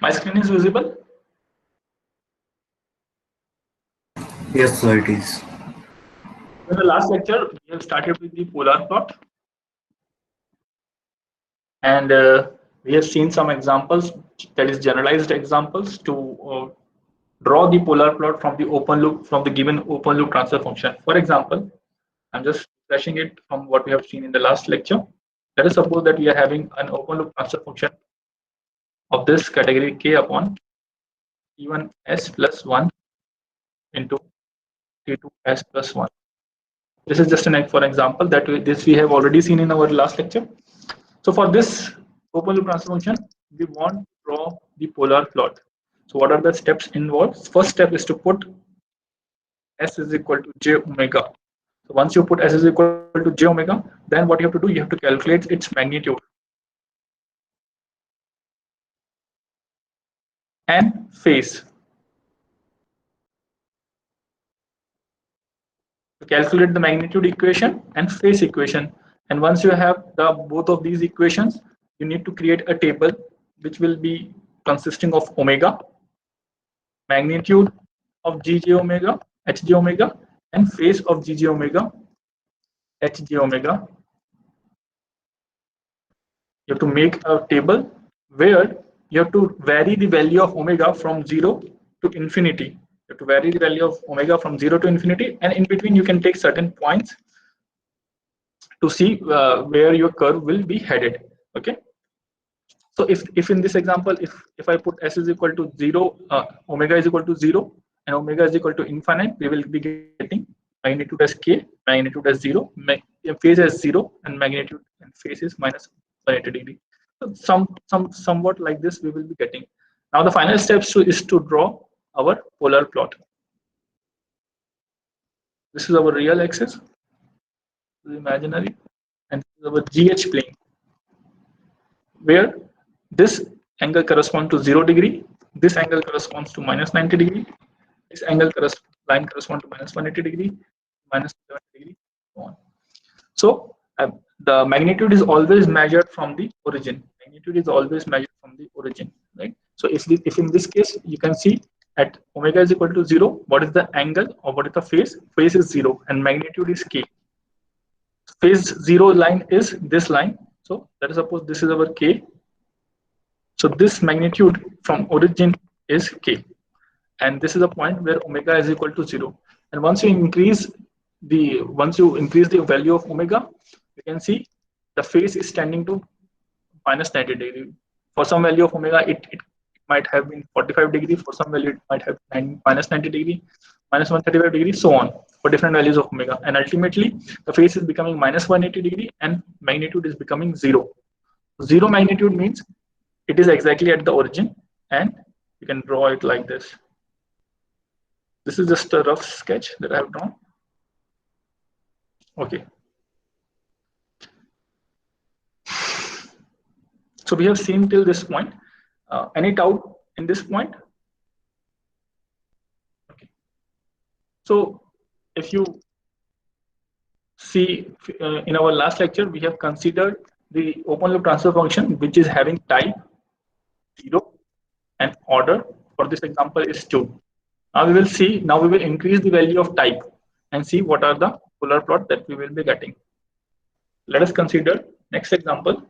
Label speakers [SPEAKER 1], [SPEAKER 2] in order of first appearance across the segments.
[SPEAKER 1] My screen is visible?
[SPEAKER 2] Yes, sir, it is.
[SPEAKER 1] In the last lecture, we have started with the polar plot, and we have seen some examples, that is generalized examples, to draw the polar plot from the open loop, from the given open loop transfer function. For example, I'm just flashing it from what we have seen in the last lecture. Let us suppose that we are having an open loop transfer function of this category k upon T1s plus 1 into T2s plus 1. This is just an for example that this we have already seen in our last lecture. So for this open loop transfer function, we want to draw the polar plot. So what are the steps involved? First step is to put s is equal to j omega. So once you put s is equal to j omega, then what you have to do, you have to calculate its magnitude and phase. To calculate the magnitude equation and phase equation. And once you have the both of these equations, you need to create a table which will be consisting of omega, magnitude of gj omega, hj omega, and phase of gj omega, hj omega. You have to make a table where you have to vary the value of omega from 0 to infinity. You have to vary the value of omega from 0 to infinity, and in between you can take certain points to see where your curve will be headed. Okay. So if in this example, if I put s is equal to 0, omega is equal to 0, and omega is equal to infinite, we will be getting magnitude as k, magnitude as 0, phase as 0, and magnitude and phase is minus 180 degree. So somewhat like this we will be getting. Now the final steps is to draw our polar plot. This is our real axis, this is imaginary, and this is our GH plane, where this angle corresponds to 0 degree, this angle corresponds to minus 90 degree, this angle line corresponds to minus 180 degree, minus 70 degree, so on. So the magnitude is always measured from the origin. Magnitude is always measured from the origin, right? So if in this case you can see at omega is equal to 0, what is the angle or what is the phase? Phase is 0 and magnitude is k. Phase 0 line is this line. So let us suppose this is our k. So this magnitude from origin is k, and this is a point where omega is equal to 0. And once you increase the value of omega, you can see the phase is tending to minus 90 degree. For some value of omega, it might have been 45 degree. For some value, it might have been minus 90 degree, minus 135 degree, so on, for different values of omega. And ultimately, the phase is becoming minus 180 degree and magnitude is becoming 0. Zero magnitude means it is exactly at the origin, and you can draw it like this. This is just a rough sketch that I have drawn. Okay. So we have seen till this point. Any doubt in this point? Okay. So if you see in our last lecture, we have considered the open loop transfer function, which is having type 0 and order. For this example is 2. Now we will see. Now we will increase the value of type and see what are the polar plot that we will be getting. Let us consider next example.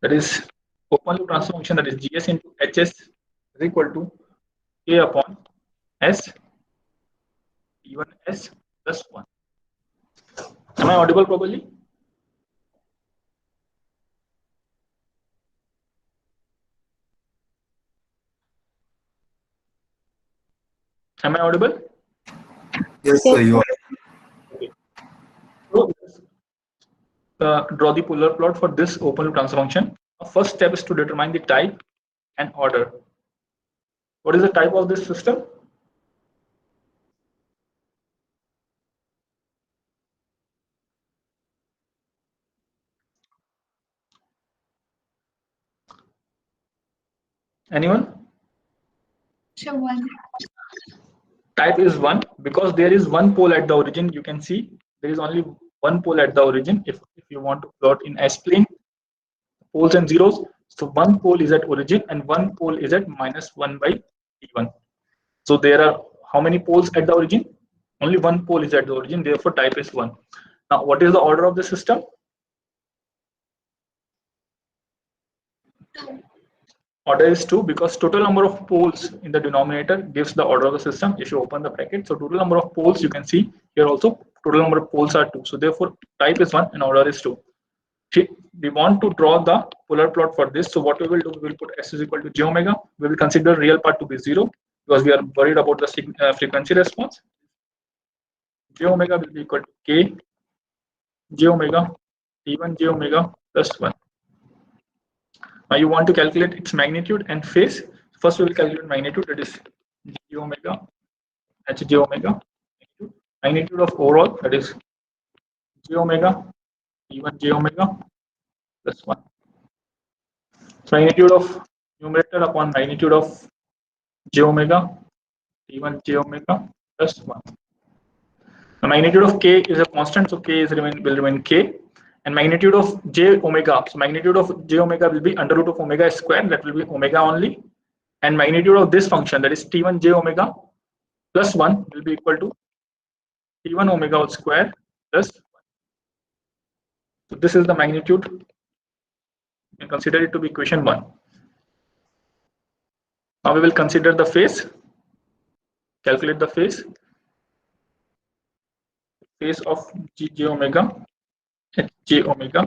[SPEAKER 1] That is open loop transfer function, that is GS into HS is equal to K upon S T1S plus 1. Am I audible properly? Am I audible?
[SPEAKER 2] Yes, sir, you are.
[SPEAKER 1] Okay. So draw the polar plot for this open loop transfer function. First step is to determine the type and order. What is the type of this system? Anyone?
[SPEAKER 3] So 1.
[SPEAKER 1] Type is 1 because there is one pole at the origin. You can see there is only one pole at the origin. If you want to plot in S-plane, poles and zeros, so one pole is at origin and one pole is at -1 by T1. So there are how many poles at the origin? Only one pole is at the origin, therefore type is 1. Now what is the order of the system? Order is 2 because total number of poles in the denominator gives the order of the system. If you open the bracket, so total number of poles, you can see here also total number of poles are 2. So therefore type is 1 and order is 2. We want to draw the polar plot for this. So what we will do, we will put S is equal to j omega. We will consider real part to be 0 because we are worried about the frequency response. J omega will be equal to k j omega T1 j omega plus 1. Now you want to calculate its magnitude and phase. First we will calculate magnitude, that is j omega h j omega, magnitude of overall, that is j omega T1 j omega plus 1. So magnitude of numerator upon magnitude of j omega T1 j omega plus 1. The magnitude of k is a constant, so k will remain k, and magnitude of j omega, so magnitude of j omega will be under root of omega square, that will be omega only, and magnitude of this function, that is T1 j omega plus 1, will be equal to T1 omega square plus 1. So this is the magnitude. You can consider it to be equation 1. Now we will consider the phase. Calculate the phase. Phase of j omega h j omega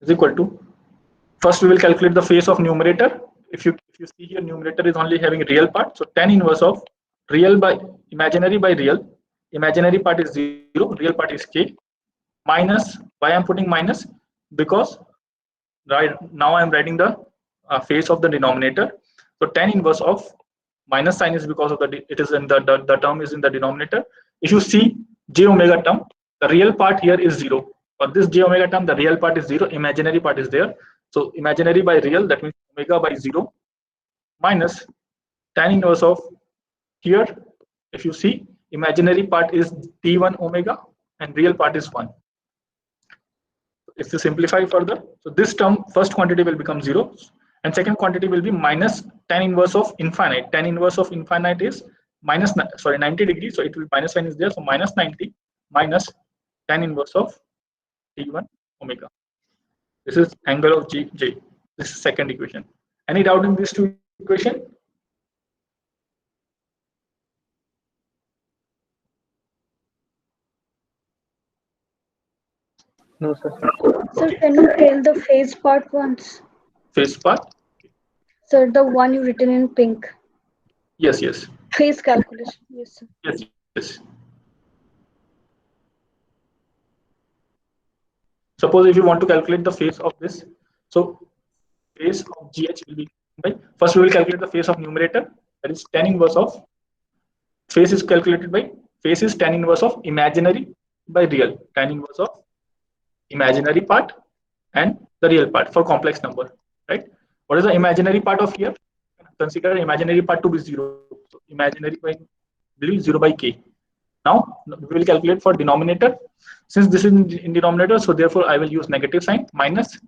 [SPEAKER 1] is equal to, first we will calculate the phase of numerator. If you see here, numerator is only having real part, so tan inverse of real by imaginary by real. Imaginary part is 0, real part is k, minus, why I am putting minus, because right now I am writing the phase of the denominator. So tan inverse of minus sign is because of it is in the term is in the denominator. If you see j omega term, the real part here is 0. For this j omega term, the real part is 0, imaginary part is there. So imaginary by real, that means omega by 0, minus tan inverse of here. If you see, imaginary part is T1 omega and real part is 1. If you simplify further, so this term, first quantity will become 0 and second quantity will be minus tan inverse of infinite. Tan inverse of infinite is 90 degrees, so it will minus sign is there, so minus 90 minus tan inverse of T1 omega. This is angle of j. This is second equation. Any doubt in these two equations?
[SPEAKER 4] No, sir.
[SPEAKER 5] Sir, can you tell the phase part once?
[SPEAKER 1] Phase part?
[SPEAKER 5] Sir, the one you written in pink.
[SPEAKER 1] Yes.
[SPEAKER 5] Phase calculation. Yes, sir.
[SPEAKER 1] Yes. Suppose if you want to calculate the phase of this, so phase of GH will be by, first we will calculate the phase of numerator, that is tan inverse of, phase is calculated by, phase is tan inverse of imaginary by real, tan inverse of imaginary part and the real part for complex number, right? What is the imaginary part of here? Consider imaginary part to be 0. So imaginary by, believe 0 by k. Now we will calculate for denominator. Since this is in denominator, so therefore I will use negative sign, minus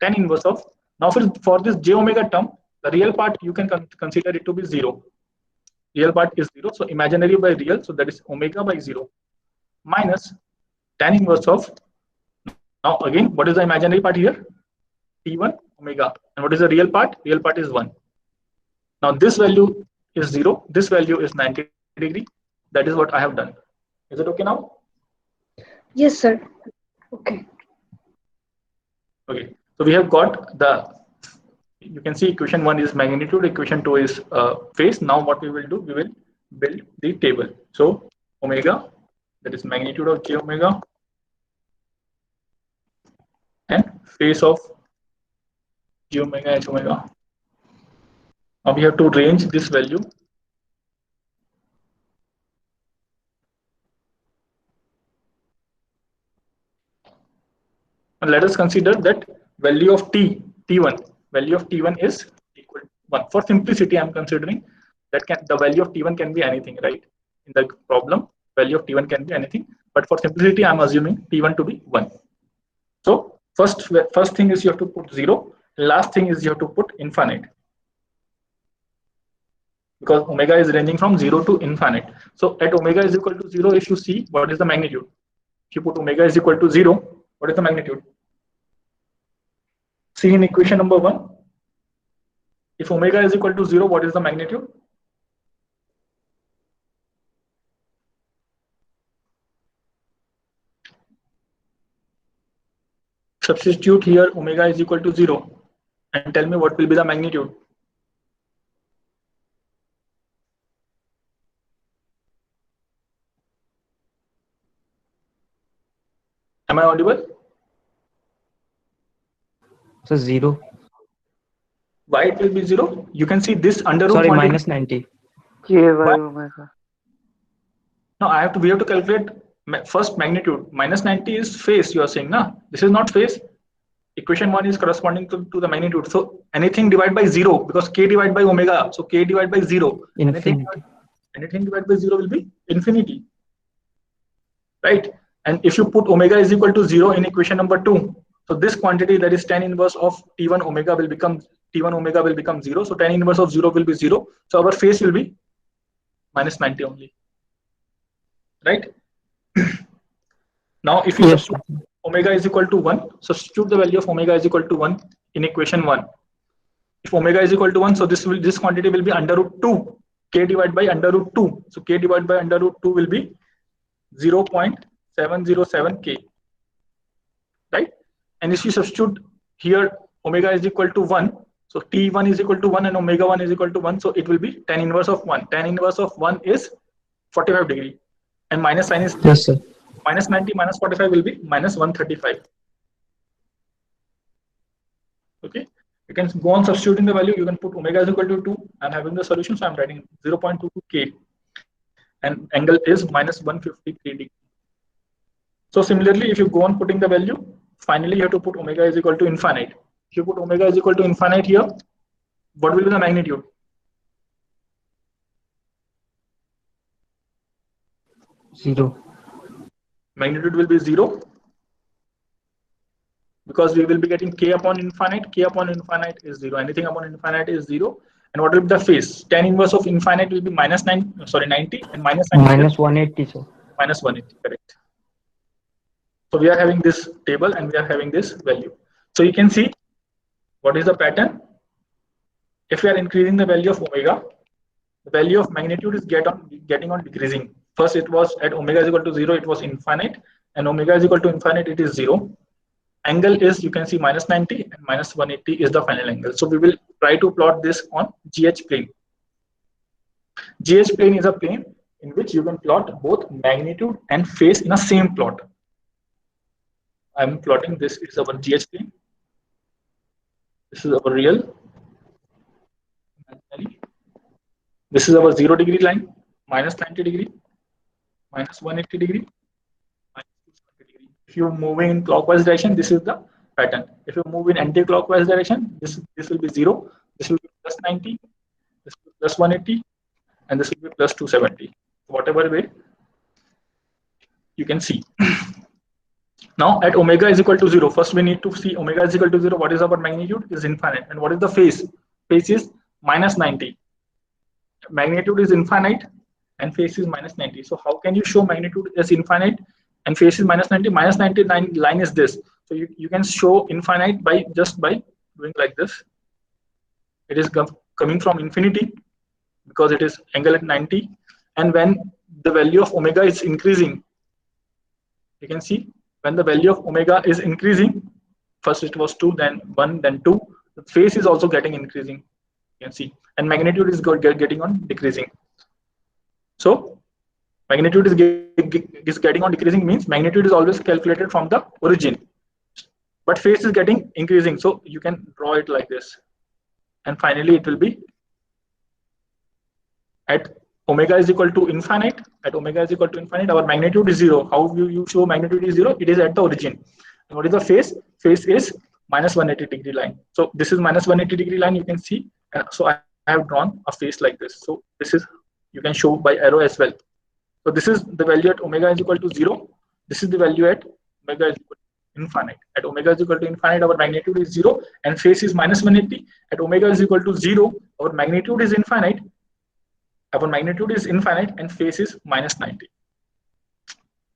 [SPEAKER 1] tan inverse of. Now for this j omega term, the real part you can consider it to be 0. Real part is 0, so imaginary by real, so that is omega by 0, minus tan inverse of. Now again, what is the imaginary part here? T1 omega. And what is the real part? Real part is 1. Now this value is 0, this value is 90 degree. That is what I have done. Is it okay now?
[SPEAKER 5] Yes, sir. Okay.
[SPEAKER 1] Okay. So we have got the, you can see equation 1 is magnitude, equation 2 is phase. Now what we will do, we will build the table. So omega, that is magnitude of j omega, and phase of j omega h omega. Now we have to range this value. And let us consider that value of T1, value of T1 is equal to 1. For simplicity, I am considering that the value of T1 can be anything, right? In the problem, value of T1 can be anything. but for simplicity, I'm assuming T1 to be 1. So first thing is you have to put 0. Last thing is you have to put infinite, because omega is ranging from 0 to infinite. So at omega is equal to 0, if you see what is the magnitude, if you put omega is equal to 0, what is the magnitude? See in equation number 1, if omega is equal to 0, what is the magnitude? Substitute here omega is equal to 0 and tell me what will be the magnitude. Am I audible?
[SPEAKER 4] So 0.
[SPEAKER 1] Why it will be 0? You can see this under root
[SPEAKER 4] Sorry,
[SPEAKER 1] quantity.
[SPEAKER 4] minus 90.
[SPEAKER 6] K by
[SPEAKER 1] What?
[SPEAKER 6] omega.
[SPEAKER 1] No, we have to calculate first magnitude. Minus 90 is phase, you are saying, na? This is not phase. Equation 1 is corresponding to the magnitude. So anything divided by 0, because k divided by omega. So k divided by 0.
[SPEAKER 4] Infinity.
[SPEAKER 1] Anything divided by 0 will be infinity. Right? And if you put omega is equal to 0 in equation number 2, so this quantity, that is tan inverse of T1 omega will become 0. So tan inverse of 0 will be 0. So our phase will be minus 90 only. Right? Now if you
[SPEAKER 4] Yes.
[SPEAKER 1] substitute omega is equal to 1, substitute the value of omega is equal to 1 in equation 1. If omega is equal to 1, so this quantity will be under root 2, k divided by under root 2. So k divided by under root 2 will be 0.707 k. Right? And if you substitute here omega is equal to 1, so T1 is equal to 1 and omega 1 is equal to 1, so it will be tan inverse of 1. Tan inverse of 1 is 45 degree, and minus sign is
[SPEAKER 4] Yes, sir.
[SPEAKER 1] minus 90 minus 45 will be minus 135. Okay, you can go on substituting the value. You can put omega is equal to 2. I'm having the solution, so I'm writing 0.22 k, and angle is minus 153 degree. So similarly, if you go on putting the value, finally you have to put omega is equal to infinite. If you put omega is equal to infinite here, what will be the magnitude?
[SPEAKER 4] Zero.
[SPEAKER 1] Magnitude will be 0, because we will be getting k upon infinite. K upon infinite is 0. Anything upon infinite is 0. And what will be the phase? Tan inverse of infinite will be minus 90, and minus 90
[SPEAKER 4] Minus 180, sir.
[SPEAKER 1] minus 180, correct. So we are having this table and we are having this value. So you can see what is the pattern. If we are increasing the value of omega, the value of magnitude is getting on decreasing. First it was at omega is equal to 0, it was infinite, and omega is equal to infinite, it is 0. Angle is, you can see, minus 90 and minus 180 is the final angle. So we will try to plot this on GH plane. GH plane is a plane in which you can plot both magnitude and phase in a same plot. I'm plotting this, it's our GH plane. This is our real. This is our 0 degree line, minus 90 degree, minus 180 degree, minus 270 degree. If you're moving in clockwise direction, this is the pattern. If you move in anti-clockwise direction, this will be 0, this will be plus 90, this will be plus 180, and this will be plus 270. Whatever way you can see. Now at omega is equal to 0, first we need to see omega is equal to 0. What is our magnitude? Is infinite. And what is the phase? Phase is minus 90. Magnitude is infinite and phase is minus 90. So how can you show magnitude as infinite and phase is minus 90? Minus 90 line is this. So you can show infinite by just by doing like this. It is coming from infinity because it is angle at 90. And when the value of omega is increasing, you can see when the value of omega is increasing, first it was 2, then 1, then 2, the phase is also getting increasing. You can see, and magnitude is getting on decreasing. So magnitude is getting on decreasing means magnitude is always calculated from the origin, but phase is getting increasing. So you can draw it like this, and finally it will be at omega is equal to infinite. At omega is equal to infinite, our magnitude is 0. How you show magnitude is 0? It is at the origin. And what is the phase? Phase is minus 180 degree line. So this is minus 180 degree line. You can see. So I have drawn a phase like this. So this is, you can show by arrow as well. So this is the value at omega is equal to 0. This is the value at omega is equal to infinite. At omega is equal to infinite, our magnitude is 0 and phase is minus 180. At omega is equal to 0, our magnitude is infinite. Our magnitude is infinite and phase is minus 90.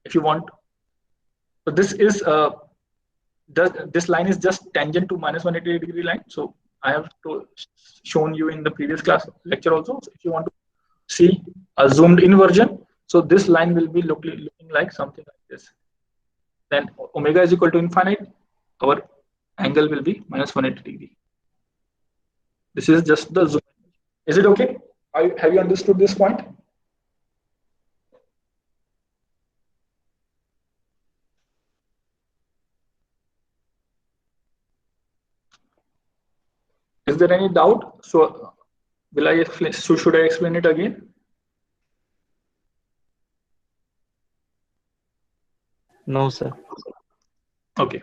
[SPEAKER 1] If you want, so this is this line is just tangent to minus 180 degree line. So I have shown you in the previous class lecture also. So if you want to see a zoomed in version, so this line will be looking like something like this. Then omega is equal to infinite, our angle will be minus 180 degree. This is just the zoom. Is it okay? Have you understood this point? Is there any doubt? So will I explain? So should I explain it again?
[SPEAKER 4] No, sir.
[SPEAKER 1] Okay.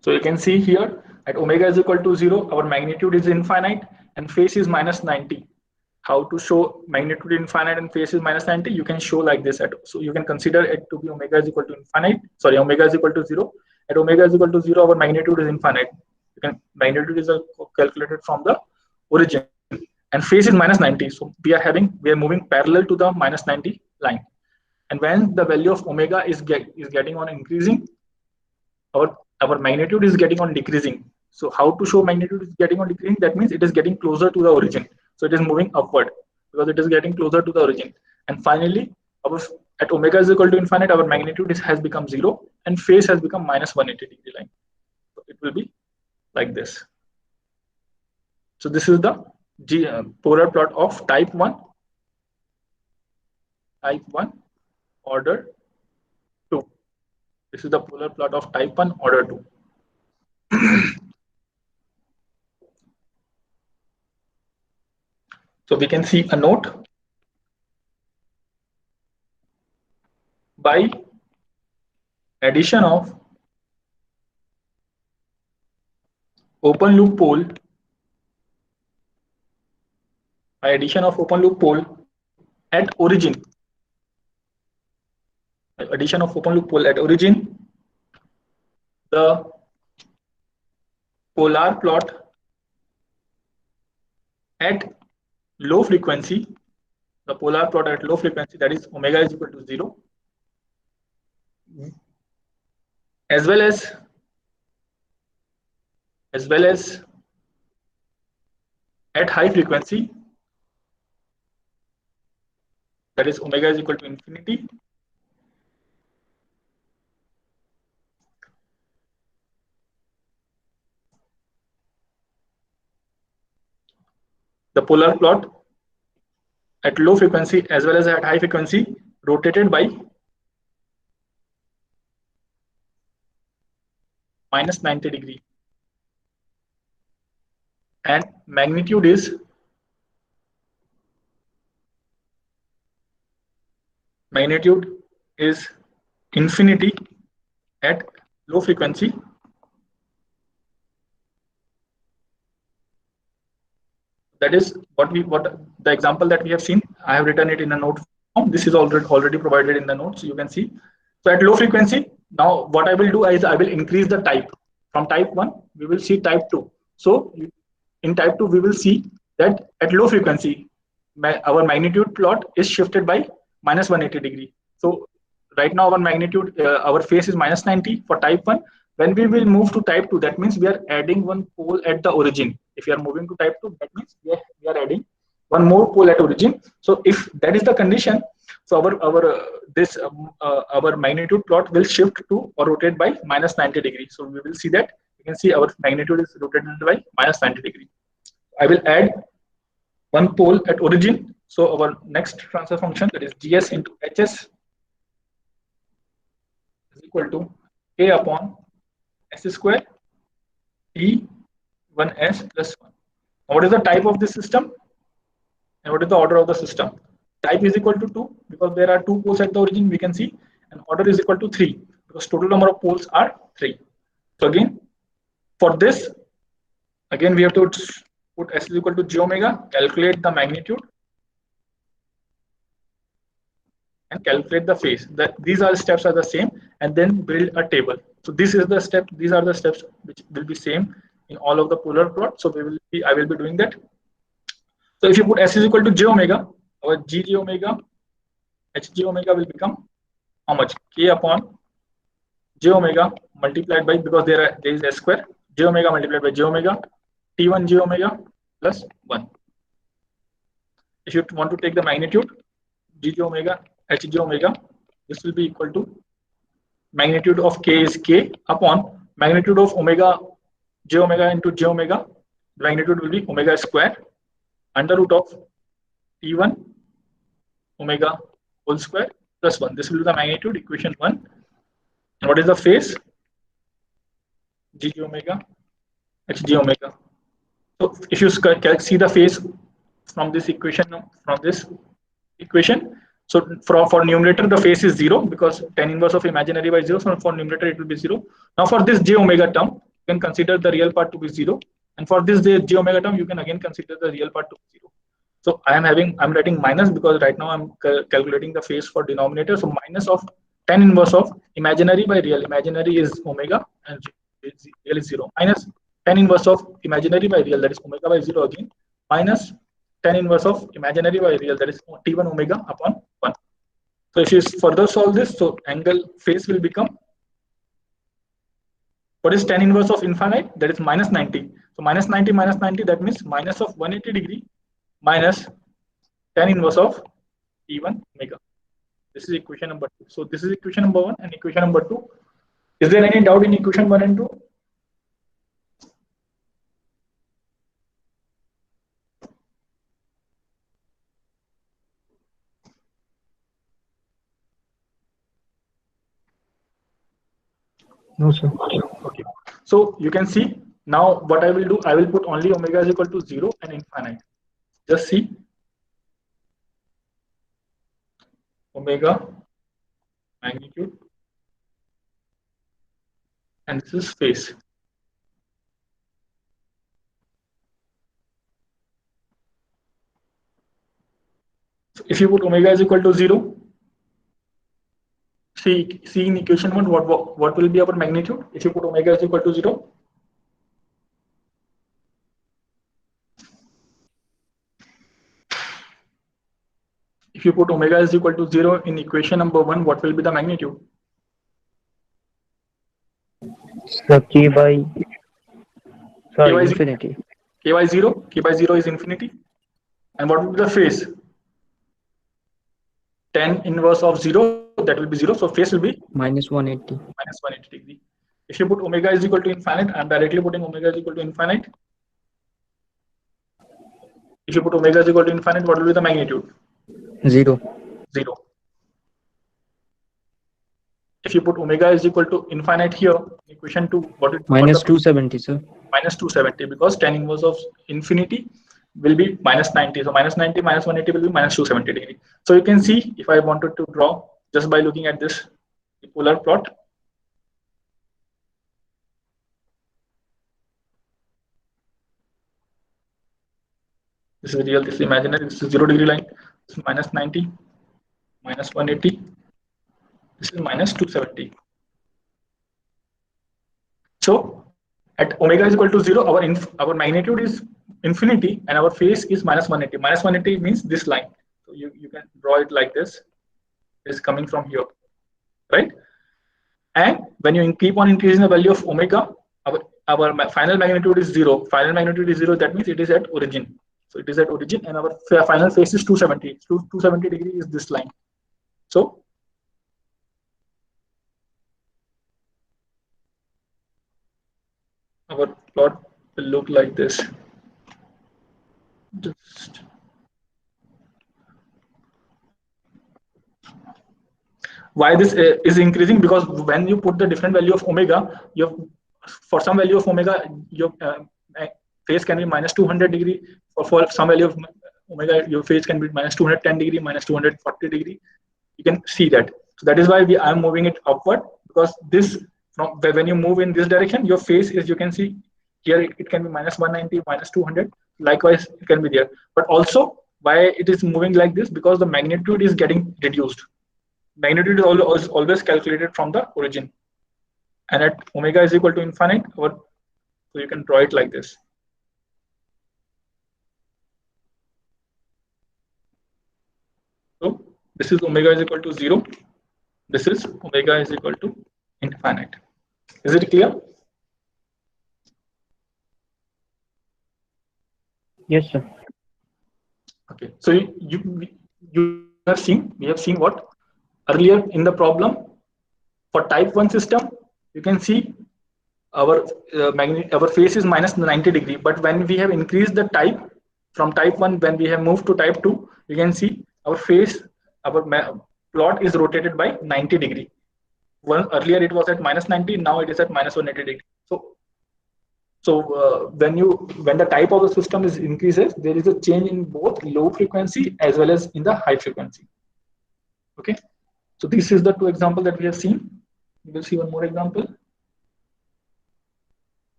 [SPEAKER 1] So you can see here at omega is equal to 0, our magnitude is infinite and phase is minus 90. How to show magnitude infinite and phase is minus 90? You can show like this. So you can consider it to be omega is equal to infinite. Sorry, omega is equal to 0. At omega is equal to 0, our magnitude is infinite. Magnitude is calculated from the origin, and phase is minus 90. So we are moving parallel to the minus 90 line. And when the value of omega is getting on increasing, our magnitude is getting on decreasing. So how to show magnitude is getting on decreasing? That means it is getting closer to the origin. So it is moving upward because it is getting closer to the origin. And finally, at omega is equal to infinite, our magnitude has become 0 and phase has become minus 180 degree line. So it will be like this. So this is the polar plot of type 1, order 2. This is the polar plot of type 1, order 2. So we can see a note. By addition of open loop pole, at origin, the polar plot at low frequency, that is omega is equal to 0, as well as at high frequency, that is omega is equal to infinity, the polar plot at low frequency as well as at high frequency rotated by minus 90 degree, and magnitude is infinity at low frequency. That is what the example that we have seen. I have written it in a note form. This is already provided in the notes. You can see. So at low frequency, now what I will do is I will increase the type. From type 1, we will see type 2. So in type 2, we will see that at low frequency, our magnitude plot is shifted by minus 180 degree. So right now our magnitude, our phase is minus 90 for type 1. When we will move to type 2, that means we are adding one pole at the origin. If we are moving to type 2, that means we are adding one more pole at origin. So if that is the condition, so our magnitude plot will shift to or rotate by minus 90 degree. So we will see that. You can see our magnitude is rotated by minus 90 degree. I will add one pole at origin. So our next transfer function, that is GS into HS, is equal to K upon S square T1S plus 1. Now what is the type of this system and what is the order of the system? Type is equal to 2 because there are 2 poles at the origin, we can see, and order is equal to 3 because total number of poles are 3. So again, for this, again we have to put S is equal to j omega, calculate the magnitude. and calculate the phase. These are steps are the same, and then build a table. So this is the step. These are the steps which will be same in all of the polar plot. So I will be doing that. So if you put S is equal to j omega, our g j omega, h j omega will become how much? K upon j omega multiplied by, because there is s square, j omega multiplied by j omega, t1 j omega plus 1. If you want to take the magnitude, g j omega, h j omega, this will be equal to magnitude of k is k upon magnitude of omega, j omega into j omega. The magnitude will be omega square under root of t1 omega whole square plus 1. This will be the magnitude, equation 1. And what is the phase? G j omega, h j omega. So if you see the phase from this equation, so for numerator the phase is 0 because tan inverse of imaginary by 0. So for numerator it will be 0. Now for this j omega term, you can consider the real part to be 0, and for this j omega term, you can again consider the real part to be 0. So I'm writing minus because right now I'm calculating the phase for denominator. So minus of tan inverse of imaginary by real. Imaginary is omega and real is 0. Minus tan inverse of imaginary by real, that is omega by 0 again, minus tan inverse of imaginary by real, that is t1 omega upon 1. So if you further solve this, so angle phase will become, what is tan inverse of infinite? That is minus 90. So minus 90 minus 90, that means minus of 180 degree minus tan inverse of t1 omega. This is equation number 2. So this is equation number 1 and equation number 2. Is there any doubt in equation 1 and 2?
[SPEAKER 4] No, sir.
[SPEAKER 1] Okay. So you can see now what I will do, I will put only omega is equal to 0 and infinite. Just see omega magnitude and this is phase. So if you put omega is equal to 0, see in equation 1 what will be our magnitude if you put omega is equal to 0? If you put omega is equal to 0 in equation number 1, what will be the magnitude?
[SPEAKER 4] Sir, k by infinity.
[SPEAKER 1] K by 0 is infinity. And what will be the phase? Tan inverse of 0, that will be 0. So phase will be
[SPEAKER 4] minus 180.
[SPEAKER 1] Minus 180 degree. If you put omega is equal to infinite, I am directly putting omega is equal to infinite. If you put omega is equal to infinite, what will be the magnitude?
[SPEAKER 4] 0.
[SPEAKER 1] If you put omega is equal to infinite here, equation 2,
[SPEAKER 4] minus 270, sir.
[SPEAKER 1] Minus 270, because tan inverse of infinity will be minus 90. So minus 90 minus 180 will be minus 270 degree. So you can see if I wanted to draw just by looking at this polar plot. This is real, this is imaginary, this is 0 degree line, this is minus 90, minus 180, this is minus 270. So at omega is equal to 0, our magnitude is infinity and our phase is minus 180. Minus 180 means this line. So you can draw it like this. It's coming from here, right? And when you keep on increasing the value of omega, our final magnitude is 0. Final magnitude is 0, that means it is at origin. So it is at origin and our final phase is 270. 270 degree is this line. So our plot will look like this. Just why this is increasing, because when you put the different value of omega, for some value of omega your phase can be minus 200 degree, or for some value of omega your phase can be minus 210 degree, minus 240 degree. You can see that. So that is why I am moving it upward, because this when you move in this direction, your phase is, you can see here it can be minus 190, minus 200. Likewise, it can be there. But also, why it is moving like this? Because the magnitude is getting reduced. magnitude is always calculated from the origin, and at omega is equal to infinite, so you can draw it like this. So this is omega is equal to 0. This is omega is equal to infinite. Is it clear?
[SPEAKER 4] Yes, sir.
[SPEAKER 1] Okay. So we have seen what earlier in the problem for type 1 system. You can see our our phase is minus 90 degree, but when we have increased the type from type 1, when we have moved to type 2, you can see our phase, our plot is rotated by 90 degree. Earlier it was at minus 90, now it is at minus 180 degree. So when the type of the system is increases, there is a change in both low frequency as well as in the high frequency. Okay, so this is the two example that we have seen. We will see one more example.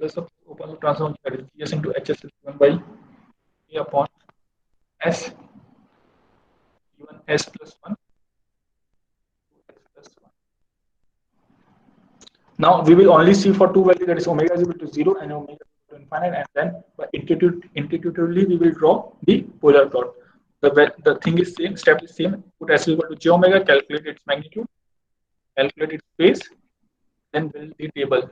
[SPEAKER 1] Let us open the transform that is Gs into Hs is given by E upon S, given S plus 1. Now we will only see for two values, that is omega is equal to 0 and omega is equal to infinite, and then intuitively we will draw the polar plot. The thing is same, step is same. Put S is equal to j omega, calculate its magnitude, calculate its phase, then build the table.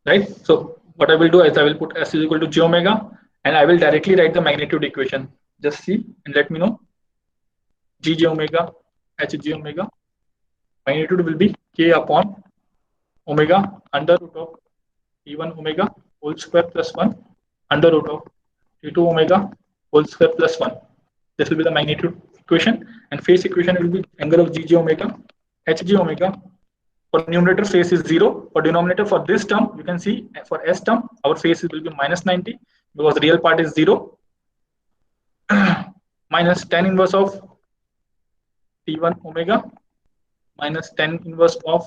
[SPEAKER 1] Right? So what I will do is I will put S is equal to j omega, and I will directly write the magnitude equation. Just see and let me know. G j omega, H j omega. Magnitude will be K upon omega under root of T1 omega whole square plus 1 under root of T2 omega whole square plus 1. This will be the magnitude equation, and phase equation will be angle of G j omega, H j omega. For numerator, phase is 0. For denominator, for this term, you can see for S term, our phase will be minus 90 because the real part is 0 minus tan inverse of T1 omega minus tan inverse of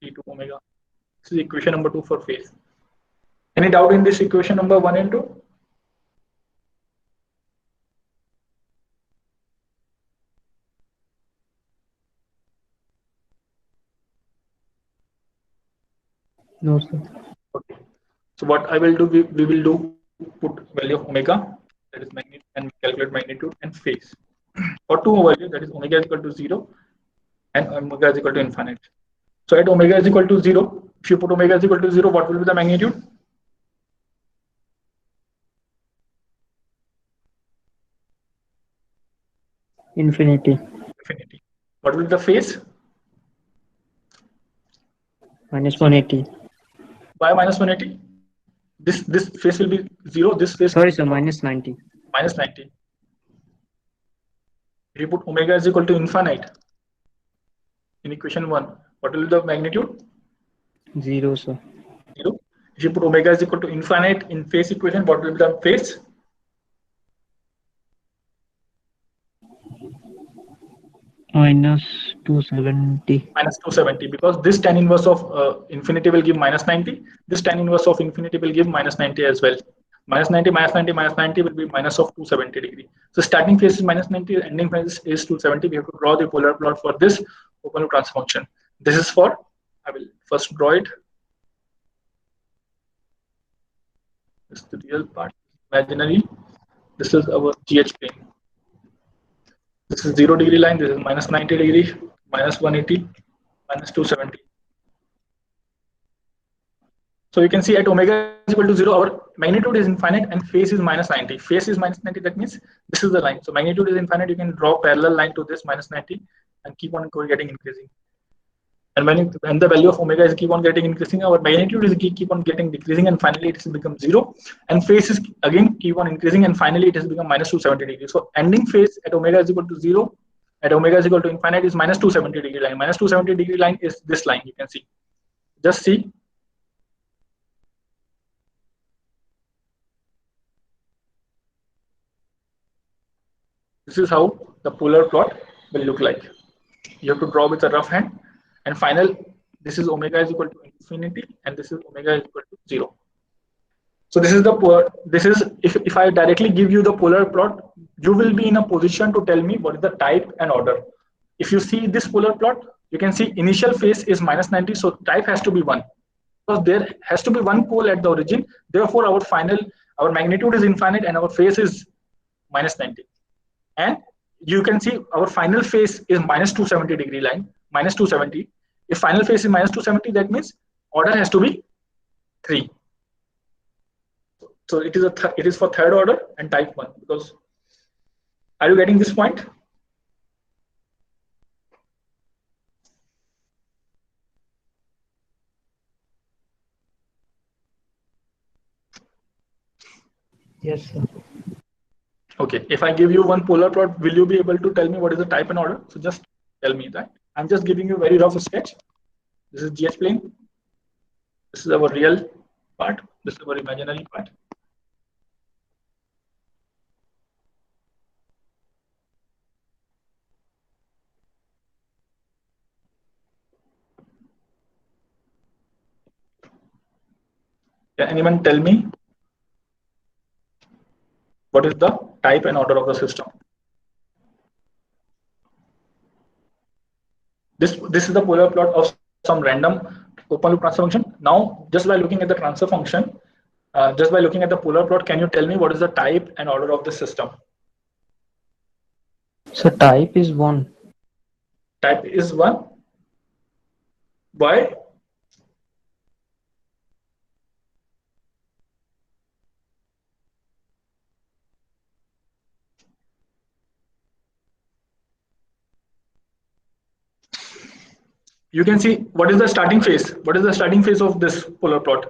[SPEAKER 1] T2 omega. This is equation number 2 for phase. Any doubt in this equation number 1 and 2?
[SPEAKER 4] No, sir.
[SPEAKER 1] Okay. So what I will do, we will do put value of omega, that is magnitude, and calculate magnitude and phase. For two values, that is omega is equal to 0 and omega is equal to infinite. So at omega is equal to 0, if you put omega is equal to 0, what will be the magnitude?
[SPEAKER 4] Infinity.
[SPEAKER 1] Infinity. What will be the phase?
[SPEAKER 4] Minus 180.
[SPEAKER 1] Why minus 180? This phase will be 0. This phase.
[SPEAKER 4] Sorry, sir. Minus 90.
[SPEAKER 1] Minus 90. If you put omega is equal to infinite in equation 1, what will be the magnitude?
[SPEAKER 4] 0, sir.
[SPEAKER 1] 0. If you put omega is equal to infinite in phase equation, what will be the phase?
[SPEAKER 4] Minus 270.
[SPEAKER 1] Minus 270, because this tan inverse of infinity will give minus 90. This tan inverse of infinity will give minus 90 as well. Minus 90, minus 90, minus 90 will be minus of 270 degree. So starting phase is minus 90, ending phase is 270. We have to draw the polar plot for this open loop transfer function. This is for, I will first draw it. This is the real part, imaginary. This is our GH plane. This is 0 degree line. This is minus 90 degree, minus 180, minus 270. So you can see at omega is equal to 0, our magnitude is infinite and phase is minus 90. Phase is minus 90, that means this is the line. So magnitude is infinite, you can draw parallel line to this minus 90 and keep on getting increasing. And when the value of omega is keep on getting increasing, our magnitude is keep on getting decreasing, and finally it has become 0. And phase is again keep on increasing, and finally it has become minus 270 degrees. So ending phase at omega is equal to 0, at omega is equal to infinite is minus 270 degree line. Minus 270 degree line is this line, you can see. Just see. This is how the polar plot will look like. You have to draw with a rough hand, and final, this is omega is equal to infinity and this is omega is equal to 0. So this is the this is if I directly give you the polar plot, you will be in a position to tell me what is the type and order. If you see this polar plot, you can see initial phase is -90, so type has to be 1, because there has to be one pole at the origin. Therefore, our magnitude is infinite and our phase is -90. And you can see our final phase is -270 degree line, -270. If final phase is -270, that means order has to be 3. So it is for third order and type 1. Because are you getting this point?
[SPEAKER 4] Yes, sir.
[SPEAKER 1] Okay, if I give you one polar plot, will you be able to tell me what is the type and order? So just tell me that. I'm just giving you a very rough sketch. This is GH plane. This is our real part. This is our imaginary part. Can anyone tell me what is the type and order of the system? This is the polar plot of some random open loop transfer function. Now, just by looking at the transfer function, just by looking at the polar plot, can you tell me what is the type and order of the system?
[SPEAKER 4] So type is 1.
[SPEAKER 1] Type is 1. Why? You can see what is the starting phase. What is the starting phase of this polar plot?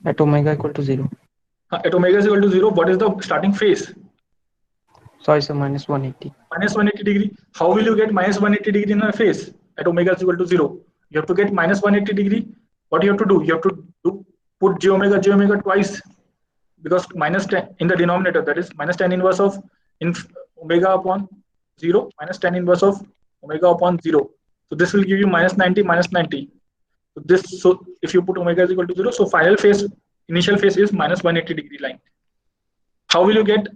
[SPEAKER 4] At omega equal to 0.
[SPEAKER 1] At omega is equal to 0, what is the starting phase?
[SPEAKER 4] Sorry, sir, -180.
[SPEAKER 1] -180 degree. How will you get -180 degree in a phase at omega is equal to 0? You have to get -180 degree. What you have to do? You have to put j omega twice, because -10 in the denominator, that is -tan inverse of omega upon 0 minus tan inverse of omega upon 0. So this will give you -90. So if you put omega is equal to 0, so initial phase is -180 degree line. How will you get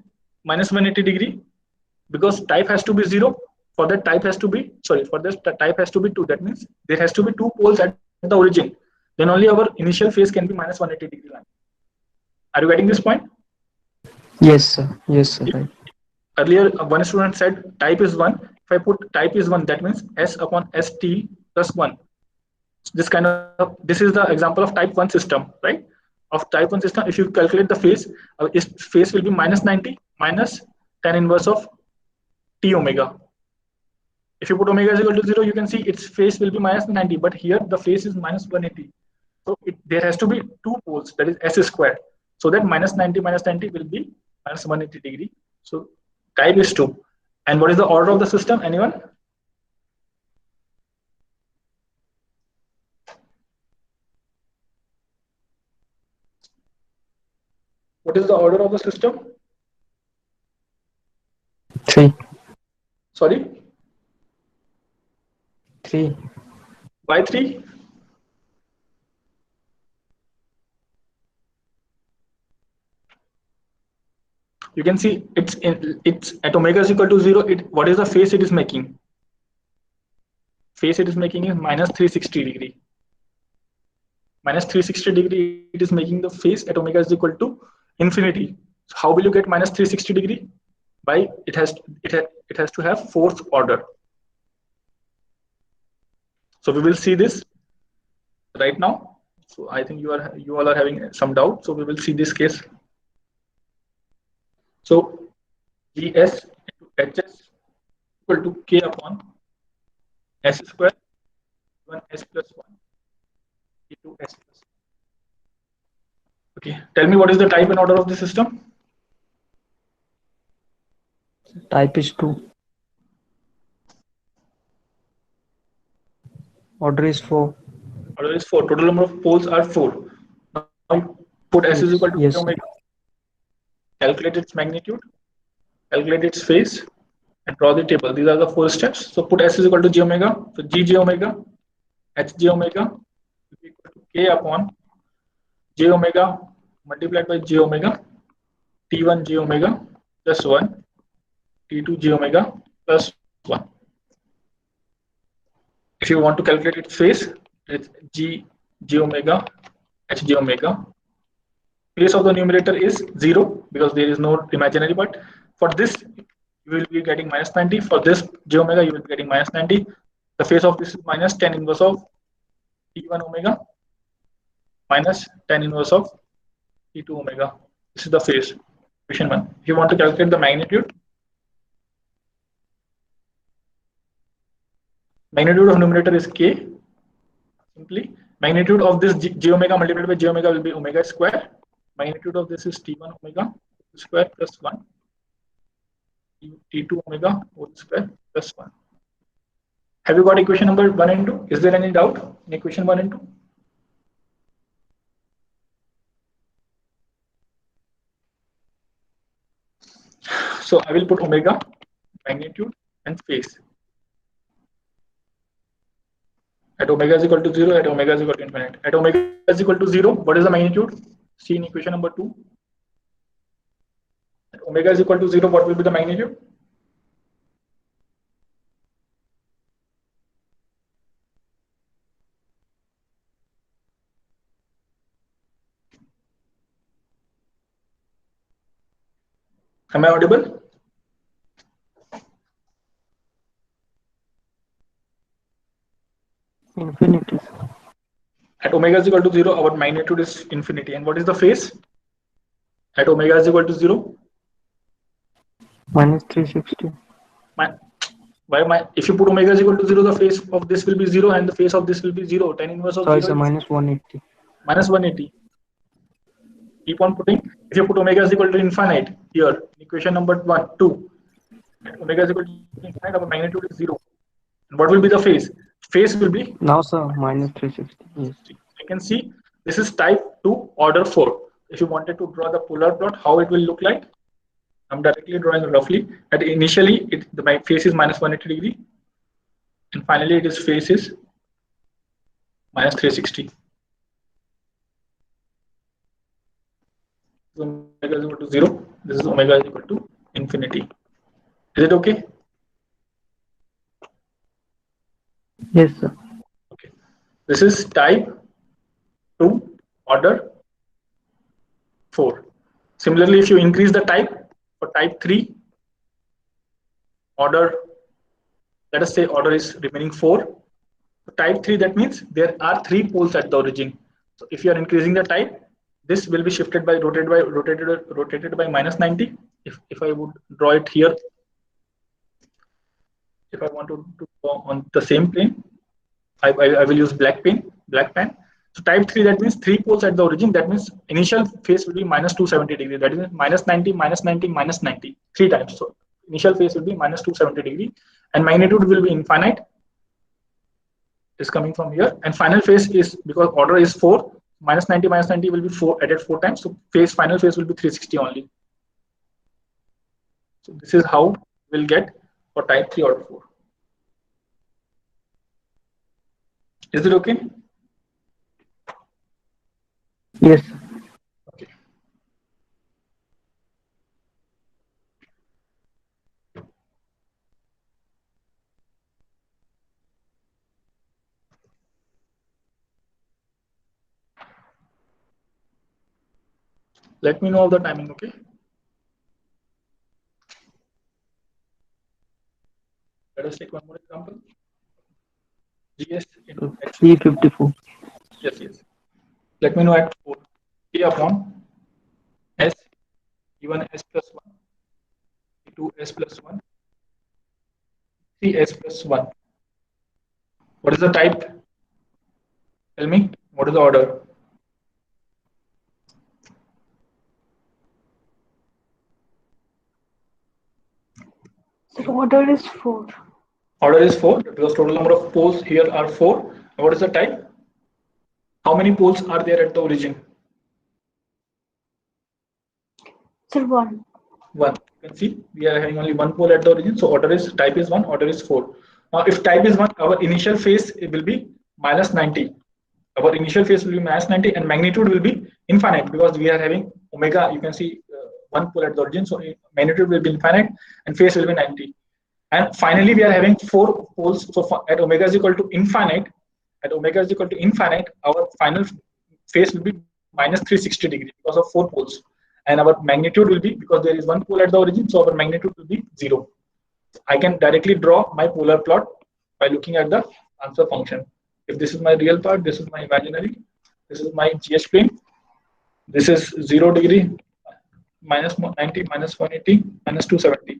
[SPEAKER 1] -180 degree? Because type has to be 0. For this type has to be 2. That means there has to be 2 poles at the origin. Then only our initial phase can be -180 degree line. Are you getting this point?
[SPEAKER 4] Yes, sir. Yes, sir. Right.
[SPEAKER 1] Earlier, one student said type is 1. If I put type is 1, that means S upon ST plus 1. This is the example of type 1 system, right? Of type 1 system, if you calculate the phase, its phase will be -90 minus tan inverse of T omega. If you put omega is equal to 0, you can see its phase will be -90, but here the phase is -180. So there has to be 2 poles, that is S squared. So that -90 minus 90 will be -180 degree. So type is 2. And what is the order of the system? Anyone? What is the order of the system?
[SPEAKER 4] 3.
[SPEAKER 1] Sorry?
[SPEAKER 4] 3.
[SPEAKER 1] Why 3? You can see it's at omega is equal to 0. What is the phase it is making? Phase it is making is -360 degree. -360 degree, it is making the phase at omega is equal to infinity. So how will you get -360 degree? By it has to have 4th order. So we will see this right now. So I think you all are having some doubt. So we will see this case. So Gs into Hs equal to K upon S square 1 S plus 1 into S plus 1. Okay, tell me what is the type and order of the system?
[SPEAKER 4] Type is 2. Order is 4.
[SPEAKER 1] Order is 4. Total number of poles are 4. Now put S is equal to
[SPEAKER 4] Yes,
[SPEAKER 1] K omega. Calculate its magnitude, calculate its phase, and draw the table. These are the 4 steps. So put S is equal to J omega. So G J omega, H J omega is equal to K K upon j omega multiplied by j omega T1 j omega plus 1 T2 j omega plus 1. If you want to calculate its phase, it's j omega h j omega. Phase of the numerator is 0 because there is no imaginary part. For this, you will be getting minus 90. For this j omega, you will be getting minus 90. The phase of this is minus tan inverse of T1 omega minus tan inverse of T2 omega. This is the phase. Question 1. If you want to calculate the magnitude of numerator is K. Simply, magnitude of this j omega multiplied by j omega will be omega square. Magnitude of this is T1 omega square plus 1. T2 omega whole square plus 1. Have you got equation number 1 and 2? Is there any doubt in equation 1 and 2? So I will put omega, magnitude and phase. At omega is equal to 0, at omega is equal to infinite. At omega is equal to 0, what is the magnitude? See in equation number 2. At omega is equal to 0, what will be the magnitude? Am I audible?
[SPEAKER 4] Infinity.
[SPEAKER 1] At omega is equal to 0, our magnitude is infinity. And what is the phase? At omega is equal to 0?
[SPEAKER 4] Minus 360.
[SPEAKER 1] If you put omega is equal to 0, the phase of this will be 0 and the phase of this will be 0. Tan inverse of
[SPEAKER 4] So
[SPEAKER 1] 0
[SPEAKER 4] it's a
[SPEAKER 1] is
[SPEAKER 4] minus 180.
[SPEAKER 1] minus 180. Keep on putting. If you put omega is equal to infinite here, equation number 2, omega is equal to infinite, our magnitude is 0. And what will be the phase? Phase will be,
[SPEAKER 4] Now, sir, minus 360. Yes.
[SPEAKER 1] you can see this is type 2 order 4. If you wanted to draw the polar plot, how it will look like, I'm directly drawing roughly. At initially, the phase is minus 180 degree, and finally it is phase is minus 360. So omega is equal to 0. This is omega is equal to infinity. Is it okay?
[SPEAKER 4] Yes, sir.
[SPEAKER 1] Okay. This is type 2 order 4. Similarly, if you increase the type for type 3 order, let us say order is remaining 4. For type 3, that means there are 3 poles at the origin. So if you are increasing the type, this will be shifted by rotated by minus 90. If I would draw it here, if I want to go on the same plane, I will use black pen. So type 3, that means 3 poles at the origin. That means initial phase will be minus 270 degree. That is minus 90, minus 90, minus 90, 3 times. So initial phase will be minus 270 degree, and magnitude will be infinite. Is coming from here, and final phase is, because order is 4, minus 90 will be 4 added 4 times. So final phase will be 360 only. So this is how we'll get for type 3 order 4. Is it okay?
[SPEAKER 4] Yes, sir.
[SPEAKER 1] Okay. Let me know of the timing, okay? Let us take one more example. GS into H.
[SPEAKER 4] 354.
[SPEAKER 1] Yes. Let me know at 4. K upon S, E1 S plus 1, E2 S plus 1, 3 S plus 1. What is the type? Tell me, what is the order?
[SPEAKER 5] So order is 4.
[SPEAKER 1] Order is 4 because total number of poles here are 4. And what is the type? How many poles are there at the origin?
[SPEAKER 5] So 1.
[SPEAKER 1] 1. You can see we are having only 1 pole at the origin. So type is 1, order is 4. Now if type is 1, our initial phase it will be minus 90. our initial phase will be minus 90 and magnitude will be infinite because we are having omega. You can see one pole at the origin, so magnitude will be infinite and phase will be 90. And finally, we are having 4 poles. So at omega is equal to infinite, our final phase will be minus 360 degree because of 4 poles. And our magnitude will be, because there is one pole at the origin, so our magnitude will be 0. I can directly draw my polar plot by looking at the answer function. If this is my real part, this is my imaginary, this is my GH plane, this is 0 degree, minus 90, minus 180, minus 270.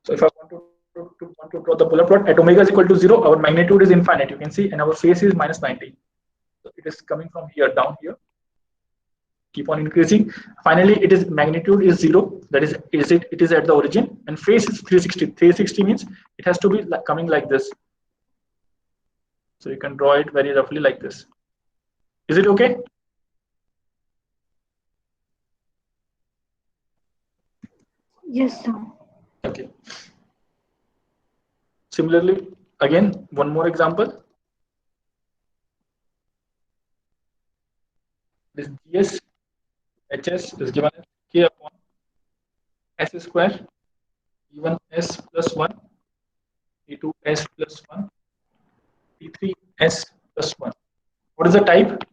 [SPEAKER 1] So if I want to draw the polar plot at omega is equal to 0, our magnitude is infinite, you can see, and our phase is minus 90. So it is coming from here down here, keep on increasing. Finally, it is magnitude is 0, that is it is at the origin, and phase is 360. 360 means it has to be coming like this. So you can draw it very roughly like this. Is it okay?
[SPEAKER 5] Yes, sir.
[SPEAKER 1] Okay. Similarly, again, one more example. This GS HS is given as K upon S square, E1 S plus 1, E2 S plus 1, E3 S plus 1. What is the type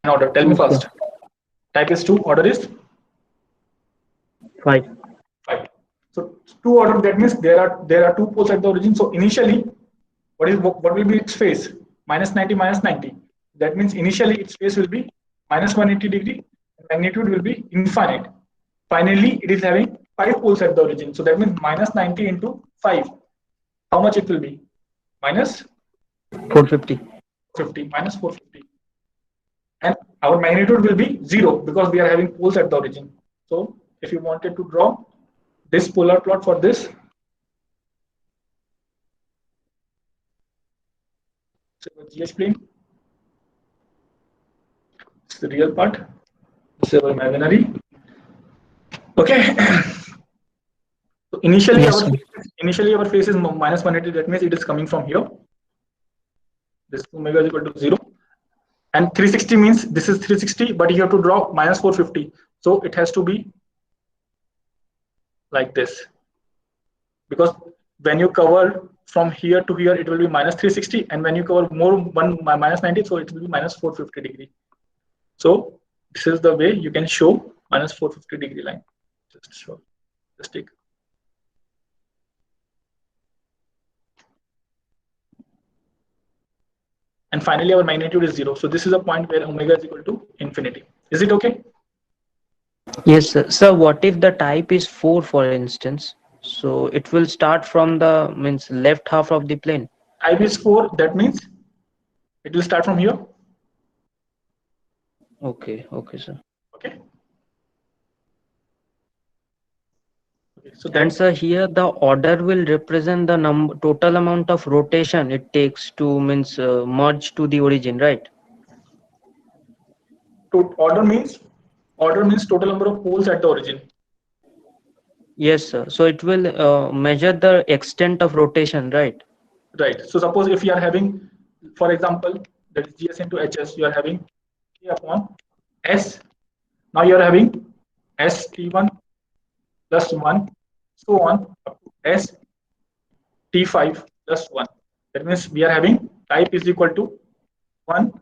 [SPEAKER 1] and order? Tell me first. Type is 2, order is
[SPEAKER 4] 5.
[SPEAKER 1] 5. So 2 order, that means there are 2 poles at the origin. So initially, what will be its phase? Minus 90, minus 90. That means initially its phase will be minus 180 degree. Magnitude will be infinite. Finally, it is having 5 poles at the origin. So that means minus 90 into 5. How much it will be? Minus
[SPEAKER 4] 450.
[SPEAKER 1] 50, minus 450. And our magnitude will be 0 because we are having poles at the origin. So if you wanted to draw this polar plot for this, so GH plane, it's the real part, this is our imaginary. Okay. So initially,
[SPEAKER 4] Yes,
[SPEAKER 1] our phase is minus 180. That means it is coming from here. This omega is equal to 0. And 360 means this is 360, but you have to draw minus 450. So it has to be like this. Because when you cover from here to here, it will be minus 360. And when you cover more minus 90, so it will be minus 450 degree. So this is the way you can show minus 450 degree line. Just take. And finally, our magnitude is 0. So this is a point where omega is equal to infinity. Is it okay?
[SPEAKER 4] Yes, sir. So what if the type is 4, for instance? So it will start from the left half of the plane.
[SPEAKER 1] Type is 4. That means it will start from here.
[SPEAKER 4] Okay, sir.
[SPEAKER 1] Okay. So
[SPEAKER 4] And sir, here the order will represent the total amount of rotation it takes to merge to the origin, right?
[SPEAKER 1] order means total number of poles at the origin.
[SPEAKER 4] Yes, sir. So it will measure the extent of rotation, right?
[SPEAKER 1] Right. So suppose if you are having, for example, that is GS into HS, you are having K upon S. Now you are having S T1 plus 1, so on up to S T5 plus 1. That means we are having type is equal to 1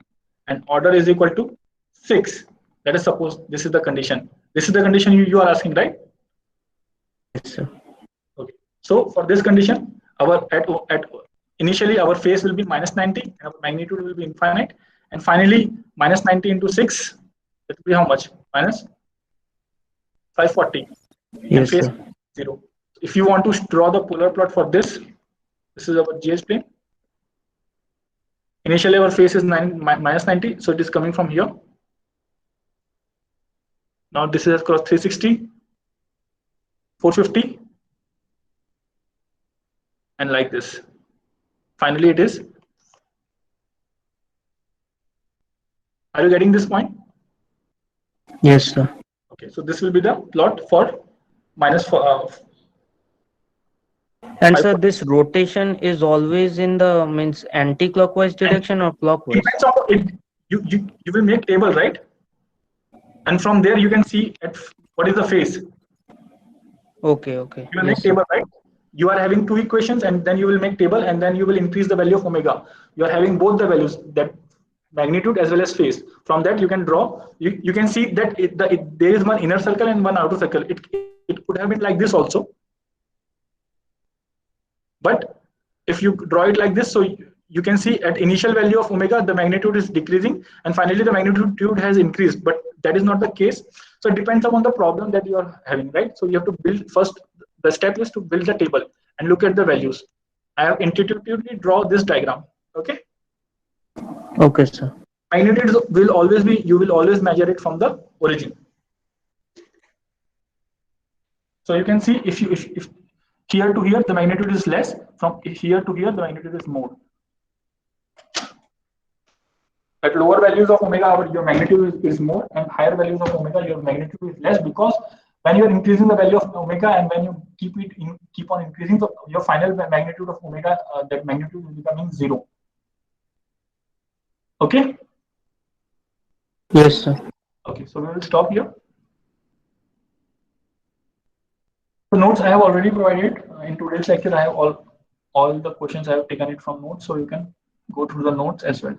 [SPEAKER 1] and order is equal to 6. Let us suppose this is the condition. This is the condition you are asking, right?
[SPEAKER 4] Yes, sir.
[SPEAKER 1] Okay. So for this condition, our initially our phase will be minus 90 and our magnitude will be infinite. And finally, minus 90 into 6, that will be how much? Minus 540.
[SPEAKER 4] Yes,
[SPEAKER 1] phase
[SPEAKER 4] sir.
[SPEAKER 1] 0. If you want to draw the polar plot for this is our GH plane. Initially our phase is minus 90, so it is coming from here. Now this is across 360, 450, and like this. Finally it is. Are you getting this point?
[SPEAKER 4] Yes, sir.
[SPEAKER 1] Okay, so this will be the plot for minus
[SPEAKER 4] And so this rotation is always in the means anti-clockwise direction or clockwise?
[SPEAKER 1] Depends on it. You will make table, right? And from there you can see at what is the phase.
[SPEAKER 4] Okay, okay.
[SPEAKER 1] You will
[SPEAKER 4] Yes,
[SPEAKER 1] make
[SPEAKER 4] sir.
[SPEAKER 1] table, right? You are having two equations, and then you will make table, and then you will increase the value of omega. You are having both the values, that magnitude as well as phase. From that you can draw. You can see that there is one inner circle and one outer circle. It could have been like this also, but if you draw it like this, so you can see at initial value of omega the magnitude is decreasing, and finally the magnitude has increased, but that is not the case. So it depends upon the problem that you are having, right? So you have to build first. The step is to build the table and look at the values. I have intuitively draw this diagram. Okay,
[SPEAKER 4] Okay, sir.
[SPEAKER 1] magnitude will always be, you will always measure it from the origin. So you can see if here to here the magnitude is less, from here to here the magnitude is more. At lower values of omega, your magnitude is more, and higher values of omega, your magnitude is less, because when you are increasing the value of omega and when you keep on increasing, so your final magnitude of omega, that magnitude is becoming 0. Okay.
[SPEAKER 4] Yes, sir.
[SPEAKER 1] Okay, so we will stop here. So notes I have already provided in today's lecture. I have all the questions I have taken it from notes, so you can go through the notes as well.